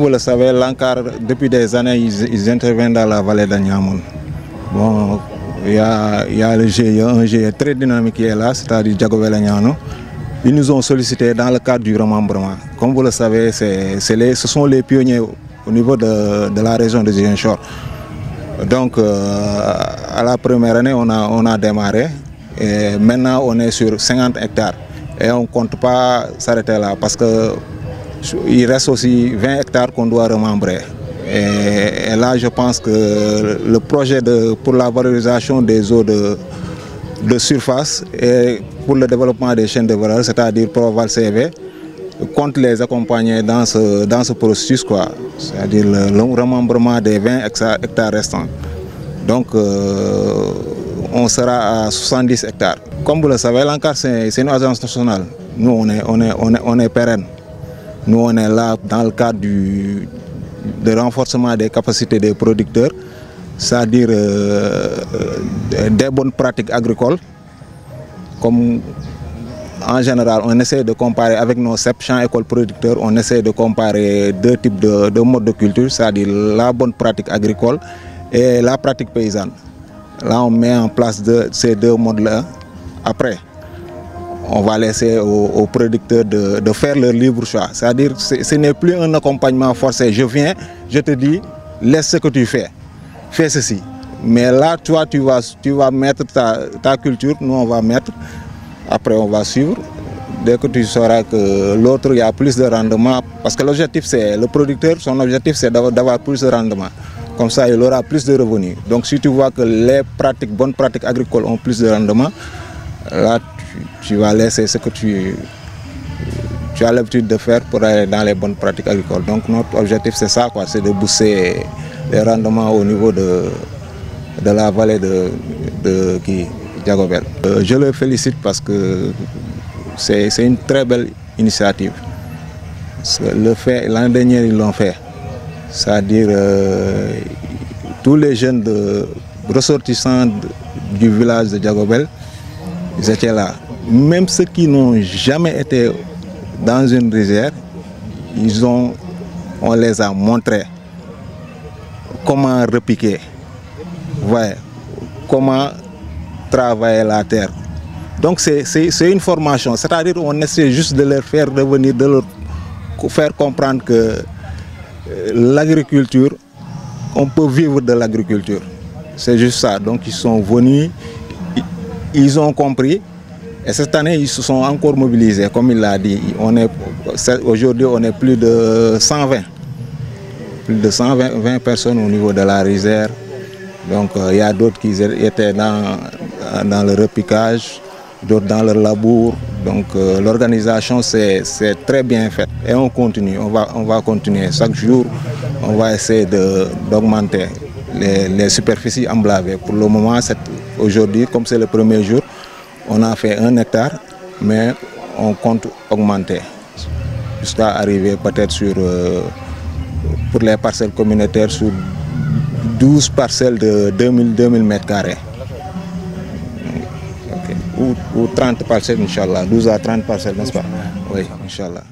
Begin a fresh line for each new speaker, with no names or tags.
Vous le savez, l'ANCAR, depuis des années, ils interviennent dans la vallée d'Agnamoun. Bon, il y a le GIE, un GIE très dynamique qui est là, c'est-à-dire Djagobel Agnano. Ils nous ont sollicité dans le cadre du remembrement. Comme vous le savez, ce sont les pionniers au niveau de la région de Ziguinchor. Donc, à la première année, on a démarré. Et maintenant, on est sur 50 hectares. Et on ne compte pas s'arrêter là parce qu'il reste aussi 20 hectares qu'on doit remembrer. Et là, je pense que le projet pour la valorisation des eaux de surface et pour le développement des chaînes de valeur, c'est-à-dire Proval CV, compte les accompagner dans ce processus, c'est-à-dire le remembrement des 20 hectares restants. Donc, on sera à 70 hectares. Comme vous le savez, l'ANCAR, c'est une agence nationale. Nous, on est pérenne. Nous, on est là dans le cadre de renforcement des capacités des producteurs, c'est-à-dire des bonnes pratiques agricoles. Comme en général, on essaie de comparer avec nos CEP, champs écoles producteurs, on essaie de comparer deux types de modes de culture, c'est-à-dire la bonne pratique agricole et la pratique paysanne. Là, on met en place ces deux modes-là. Après, on va laisser aux producteurs de faire leur libre choix. C'est-à-dire que ce n'est plus un accompagnement forcé. Je viens, je te dis, laisse ce que tu fais ceci. Mais là, toi, tu vas mettre ta culture, nous on va mettre, après on va suivre. Dès que tu sauras que l'autre, il y a plus de rendement, parce que l'objectif, c'est le producteur, son objectif, c'est d'avoir plus de rendement. Comme ça, il aura plus de revenus. Donc si tu vois que les bonnes pratiques agricoles ont plus de rendement, là, tu vas laisser ce que tu as l'habitude de faire pour aller dans les bonnes pratiques agricoles. Donc notre objectif, c'est ça, c'est de booster les rendements au niveau de la vallée de Djagobel. Je le félicite parce que c'est une très belle initiative. L'année dernière, ils l'ont fait. C'est-à-dire tous les jeunes ressortissants du village de Djagobel, ils étaient là. Même ceux qui n'ont jamais été dans une rizière, on les a montré comment repiquer, comment travailler la terre. Donc c'est une formation, c'est-à-dire qu'on essaie juste de leur faire revenir, de leur faire comprendre que l'agriculture, on peut vivre de l'agriculture. C'est juste ça. Donc ils sont venus, ils ont compris. Et cette année, ils se sont encore mobilisés. Comme il l'a dit, aujourd'hui, on est plus de 120. Plus de 120 personnes au niveau de la rizière. Donc il y a d'autres qui étaient dans le repiquage, d'autres dans le labour. Donc l'organisation, c'est très bien faite. Et on continue, on va continuer. Chaque jour, on va essayer d'augmenter les superficies emblavées. Pour le moment, aujourd'hui, comme c'est le premier jour, on a fait 1 hectare, mais on compte augmenter jusqu'à arriver peut-être pour les parcelles communautaires, sur 12 parcelles de 2000 mètres carrés. Ou 30 parcelles, Inch'Allah. 12 à 30 parcelles, n'est-ce pas? Oui, Inch'Allah.